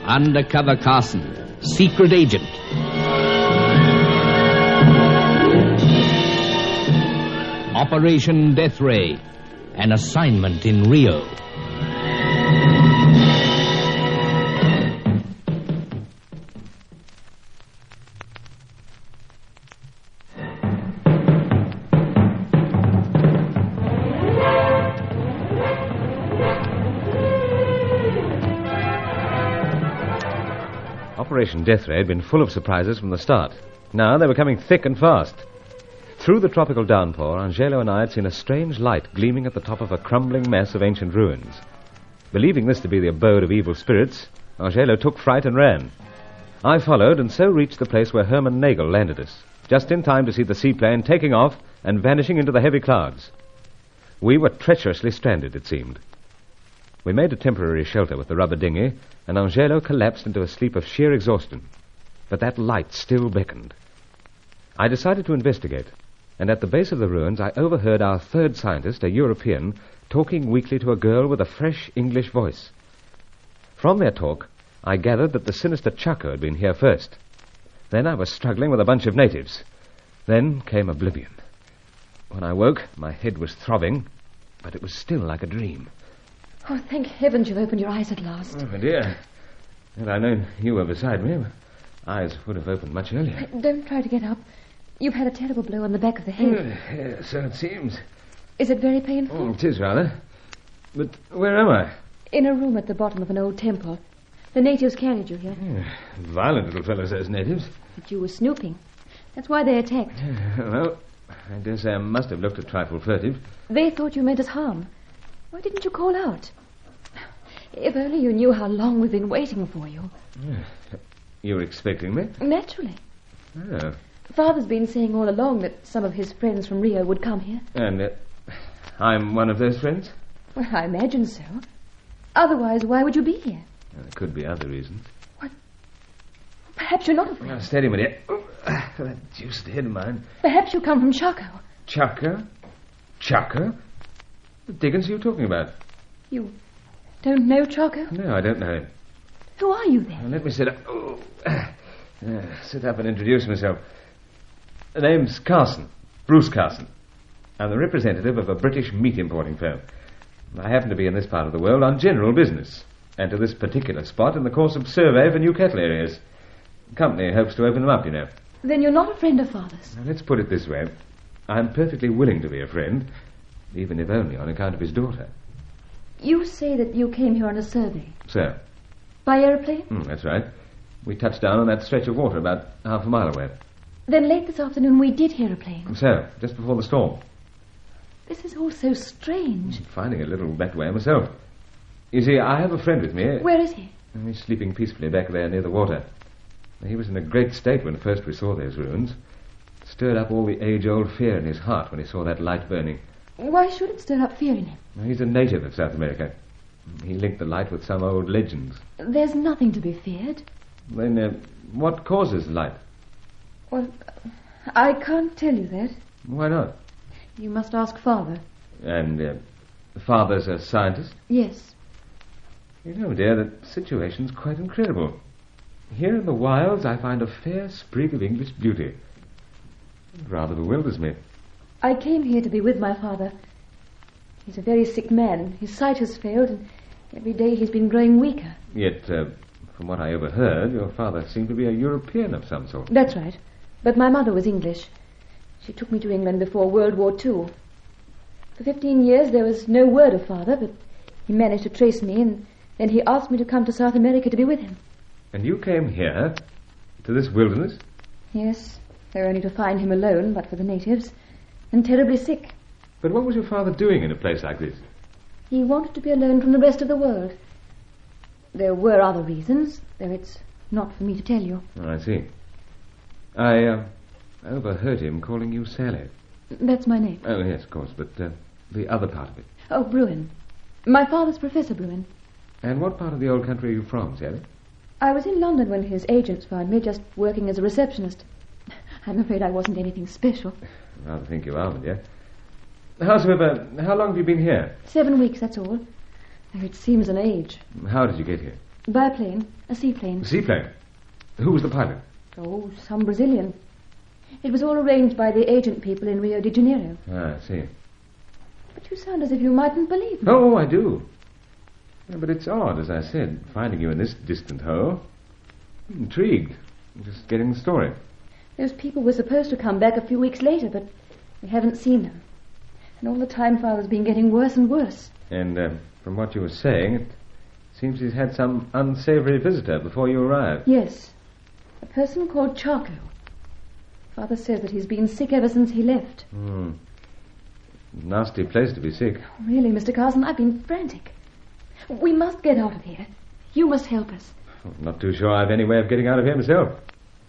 Undercover Carson, secret agent. Operation Death Ray, an assignment in Rio. Operation Death Ray had been full of surprises from the start. Now they were coming thick and fast. Through the tropical downpour, Angelo and I had seen a strange light gleaming at the top of a crumbling mess of ancient ruins. Believing this to be the abode of evil spirits, Angelo took fright and ran. I followed and so reached the place where Herman Nagel landed us, just in time to see the seaplane taking off and vanishing into the heavy clouds. We were treacherously stranded, it seemed. We made a temporary shelter with the rubber dinghy, and Angelo collapsed into a sleep of sheer exhaustion. But that light still beckoned. I decided to investigate, and at the base of the ruins I overheard our third scientist, a European, talking weakly to a girl with a fresh English voice. From their talk, I gathered that the sinister Chaco had been here first. Then I was struggling with a bunch of natives. Then came oblivion. When I woke, my head was throbbing, but it was still like a dream. Oh, thank heavens you've opened your eyes at last. Oh, my dear. Had I known you were beside me, my eyes would have opened much earlier. Don't try to get up. You've had a terrible blow on the back of the head. So it seems. Is it very painful? Oh, it is, rather. But where am I? In a room at the bottom of an old temple. The natives carried you here. Violent little fellows, those natives. But you were snooping. That's why they attacked. Well, I dare say I must have looked a trifle furtive. They thought you meant us harm. Why didn't you call out? If only you knew how long we've been waiting for you. You were expecting me? Naturally. Oh. Father's been saying all along that some of his friends from Rio would come here. And I'm one of those friends? Well, I imagine so. Otherwise, why would you be here? Well, there could be other reasons. What? Perhaps you're not a friend. Now, steady, my dear. Oh, that juiced head of mine. Perhaps you come from Chaco. Chaco? Chaco? The dickens are you talking about? You don't know Chaco? No, I don't know him. Who are you, then? Now, let me sit up. Sit up and introduce myself. The name's Carson. Bruce Carson. I'm the representative of a British meat importing firm. I happen to be in this part of the world on general business, and to this particular spot in the course of survey for new cattle areas. The company hopes to open them up, you know. Then you're not a friend of Father's? Now, let's put it this way. I'm perfectly willing to be a friend, even if only on account of his daughter. You say that you came here on a survey? So? By aeroplane? That's right. We touched down on that stretch of water about half a mile away. Then late this afternoon we did hear a plane. So, just before the storm. This is all so strange. I'm finding it a little that way myself. You see, I have a friend with me. Where is he? He's sleeping peacefully back there near the water. He was in a great state when first we saw those ruins. It stirred up all the age-old fear in his heart when he saw that light burning. Why should it stir up fear in him? He's a native of South America. He linked the light with some old legends. There's nothing to be feared. Then, what causes light? Well, I can't tell you that. Why not? You must ask Father. And, Father's a scientist? Yes. You know, dear, the situation's quite incredible. Here in the wilds I find a fair sprig of English beauty. It rather bewilders me. I came here to be with my father. He's a very sick man. His sight has failed, and every day he's been growing weaker. Yet, from what I overheard, your father seemed to be a European of some sort. That's right. But my mother was English. She took me to England before World War II. For 15 years there was no word of Father, but he managed to trace me, and then he asked me to come to South America to be with him. And you came here, to this wilderness? Yes, though only to find him alone, but for the natives, and terribly sick. But what was your father doing in a place like this? He wanted to be alone from the rest of the world. There were other reasons, though it's not for me to tell you. Oh, I see. I overheard him calling you Sally. That's my name. Oh, yes, of course, but the other part of it. Oh, Bruin. My father's Professor Bruin. And what part of the old country are you from, Sally? I was in London when his agents found me, just working as a receptionist. I'm afraid I wasn't anything special. I rather think you are, my dear. Howsoever, how long have you been here? 7 weeks, that's all. Though it seems an age. How did you get here? By a plane. A seaplane. A seaplane? Who was the pilot? Oh, some Brazilian. It was all arranged by the agent people in Rio de Janeiro. Ah, I see. But you sound as if you mightn't believe me. Oh, I do. Yeah, but it's odd, as I said, finding you in this distant hole. Intrigued. Just getting the story. Those people were supposed to come back a few weeks later, but we haven't seen them. And all the time Father's been getting worse and worse. And from what you were saying, it seems he's had some unsavory visitor before you arrived. Yes. A person called Charco. Father says that he's been sick ever since he left. Nasty place to be sick. Really, Mr. Carson, I've been frantic. We must get out of here. You must help us. Not too sure I've any way of getting out of here myself.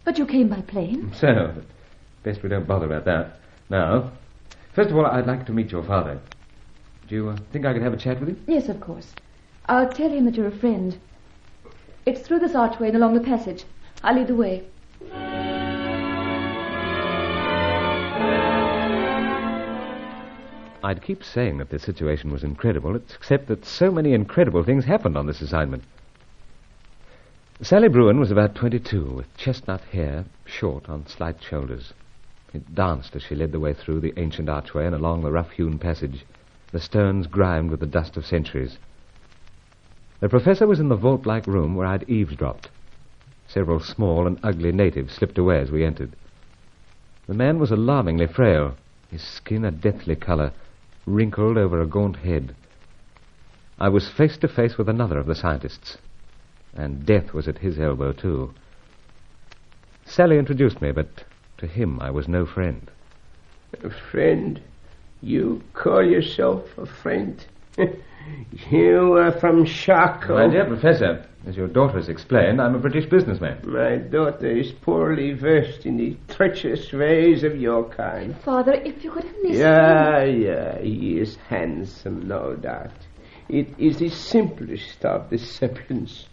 But you came by plane. So, best we don't bother about that. Now, first of all, I'd like to meet your father. Do you think I could have a chat with him? Yes, of course. I'll tell him that you're a friend. It's through this archway and along the passage. I'll lead the way. I'd keep saying that the situation was incredible, except that so many incredible things happened on this assignment. Sally Bruin was about 22, with chestnut hair, short on slight shoulders. It danced as she led the way through the ancient archway and along the rough-hewn passage, the stones grimed with the dust of centuries. The professor was in the vault-like room where I'd eavesdropped. Several small and ugly natives slipped away as we entered. The man was alarmingly frail, his skin a deathly color, wrinkled over a gaunt head. I was face to face with another of the scientists, and death was at his elbow, too. Sally introduced me, but to him I was no friend. A friend? You call yourself a friend? You are from Charco. My dear Professor, as your daughter has explained, I'm a British businessman. My daughter is poorly versed in the treacherous ways of your kind. Father, if you could only Yeah, he is handsome, no doubt. It is the simplest of deceptions.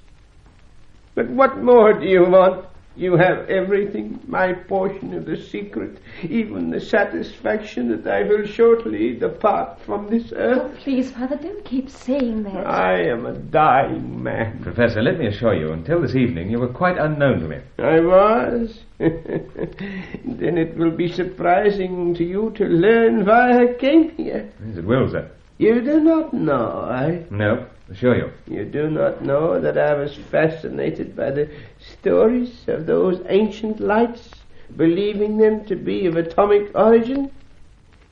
But what more do you want? You have everything, my portion of the secret, even the satisfaction that I will shortly depart from this earth. Oh, please, Father, don't keep saying that. I am a dying man. Professor, let me assure you, until this evening, you were quite unknown to me. I was? Then it will be surprising to you to learn why I came here. Yes, it will, sir. You do not know, No, assure you. You do not know that I was fascinated by the stories of those ancient lights, believing them to be of atomic origin?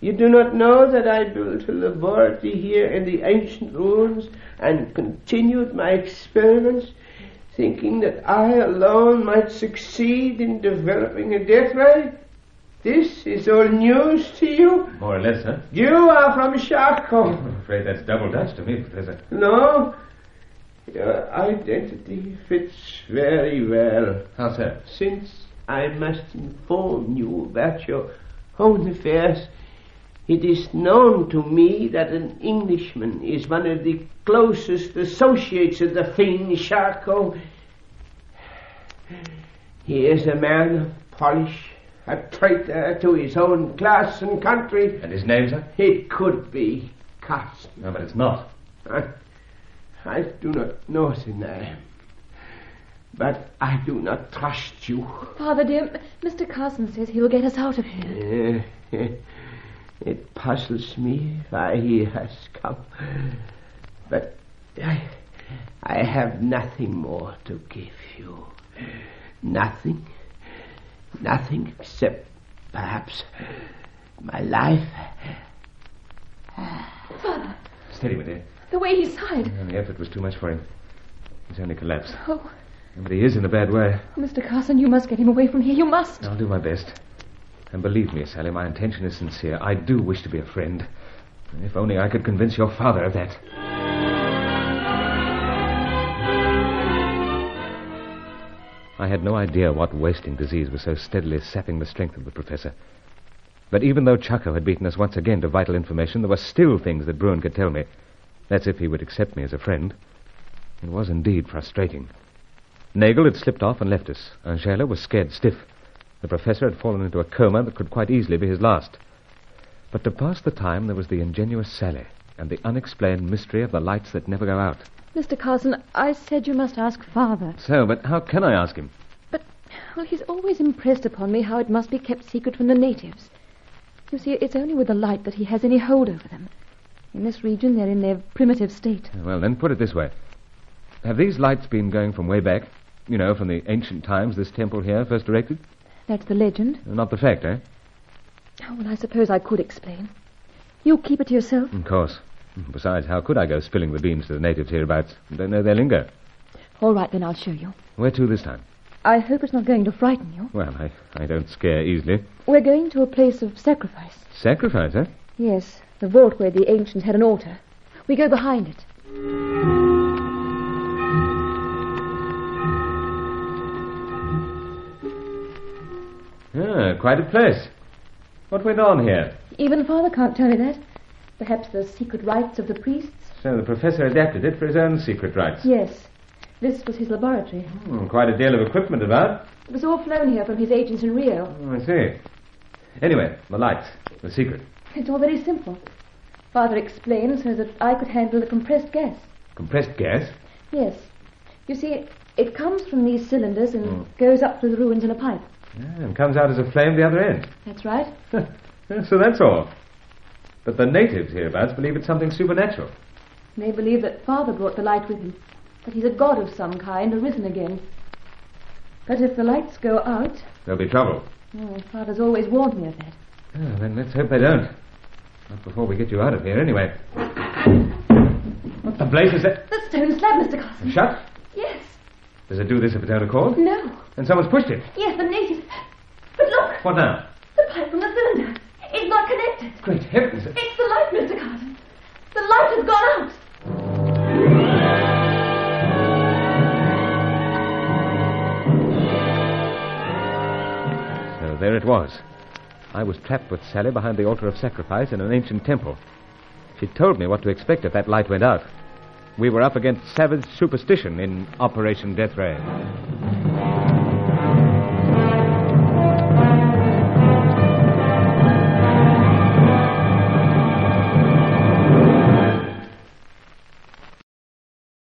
You do not know that I built a laboratory here in the ancient ruins and continued my experiments, thinking that I alone might succeed in developing a death ray? This is all news to you? More or less, sir. You are from Charco. I'm afraid that's double Dutch to me, Professor. No, your identity fits very well. How, sir? Since I must inform you about your own affairs, it is known to me that an Englishman is one of the closest associates of the fiend Charco. He is a man of polish, a traitor to his own class and country. And his name, sir? It could be Carson. No, but it's not. I do not know the name, but I do not trust you. Father, dear, Mr. Carson says he will get us out of here. It puzzles me why he has come, but I have nothing more to give you. Nothing except perhaps my life. Father, Steady, my dear. the way he sighed. The effort was too much for him. He's only collapsed. Oh, But he is in a bad way. Mr. Carson, you must get him away from here. You must. I'll do my best. And believe me, Sally, my intention is sincere. I do wish to be a friend. If only I could convince your father of that. I had no idea what wasting disease was so steadily sapping the strength of the professor. But even though Chaco had beaten us once again to vital information, there were still things that Bruin could tell me. That's if he would accept me as a friend. It was indeed frustrating. Nagel had slipped off and left us. Angela was scared stiff. The professor had fallen into a coma that could quite easily be his last. But to pass the time, there was the ingenuous Sally and the unexplained mystery of the lights that never go out. Mr. Carson, I said you must ask Father. So, but how can I ask him? But, well, he's always impressed upon me how it must be kept secret from the natives. You see, it's only with the light that he has any hold over them. In this region, they're in their primitive state. Well, then put it this way. Have these lights been going from way back? You know, from the ancient times this temple here first erected? That's the legend. Not the fact, eh? Oh, well, I suppose I could explain. You keep it to yourself? Of course. Besides, how could I go spilling the beans to the natives hereabouts? Don't know their lingo. All right, then I'll show you. Where to this time? I hope it's not going to frighten you. Well, I don't scare easily. We're going to a place of sacrifice. Sacrifice, eh? Yes, the vault where the ancients had an altar. We go behind it. Ah, quite a place. What went on here? Even Father can't tell me that. Perhaps the secret rites of the priests? So the professor adapted it for his own secret rites. Yes. This was his laboratory. Quite a deal of equipment about. It was all flown here from his agents in Rio. Oh, I see. Anyway, the lights, the secret. It's all very simple. Father explained so that I could handle the compressed gas. Compressed gas? Yes. You see, it comes from these cylinders and goes up through the ruins in a pipe. Yeah, and comes out as a flame the other end. That's right. So that's all. But the natives hereabouts believe it's something supernatural. They believe that Father brought the light with him, that he's a god of some kind, arisen again. But if the lights go out... There'll be trouble. Oh, Father's always warned me of that. Oh, then let's hope they don't. Not before we get you out of here, anyway. What the blazes is that? The stone slab, Mr. Carson. Shut? Yes. Does it do this of its own accord? No. And someone's pushed it. Yes, the natives. But look! What now? The pipe from the cylinder. It's not connected. Great heavens. It's the light, Mr. Carson. The light has gone out. So there it was. I was trapped with Sally behind the altar of sacrifice in an ancient temple. She told me what to expect if that light went out. We were up against savage superstition in Operation Death Ray.